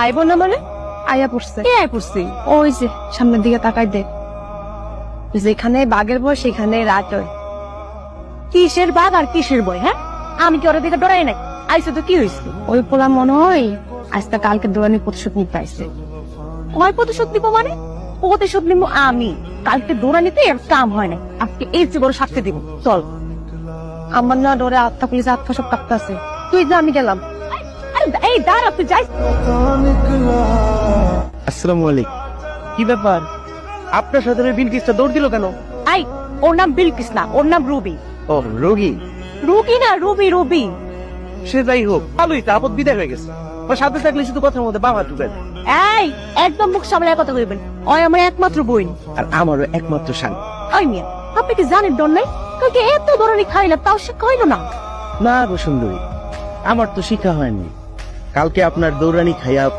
আইব না মানে আয়া পড়ছে। কে আয়া পড়ছি? ওই যে সামনের দিকে তাকাই দে, যেখানে বাঘের বয় সেখানে রাত হয়। কিসের বাঘ আর কিসের বয়? হ্যাঁ, আমি কি ওরা দিকে ডরাই নাই? আইসে তো কি হয়েছে? ওই পোলা মনে হয় আজকে কালকে দোয়ানি প্রতিশোধ নিতে আইসে। ওই প্রতিশোধ নিবো মানে? প্রতিশোধ নিবো আমি। কালকে দৌড়ানিতে এর কাম হয় না, আজকে এর চেয়ে বড় শাস্তি দিব। চল। আমার না ডরে আত্মা পুলিশ আত্মা সব কাঁপতে আছে। তুই যা, আমি গেলাম। এই দাঁড়া, তুই যাই। আসসালামু আলাইকুম। কি ব্যাপার, আপনার সাথে বিলকিসটা দৌড় দিল কেন? আই, ওর নাম বিলকিস না, ওর নাম রুবি। ও রোগী? রুগী না, রুবি রুবি। সে যাই হোক, ভালোই তো, আপদ বিদায় হয়ে গেছে। ওর সাথে থাকলে শুধু কথার মধ্যে বাবা ঢুকে। এই, একদম মুখ সামলে কথা কইবেন। ওই আমার একমাত্র বোন, আর আমারও একমাত্র শান। ওই মিয়া, আপনি কি জানেন ডন নাই? কালকে এত ধরনের খাইলা, তাও সে কইলো না। না গো সুন্দরী, আমার তো শিখা হয়নি। কালকে আপনার দৌড়ানি খাইয়া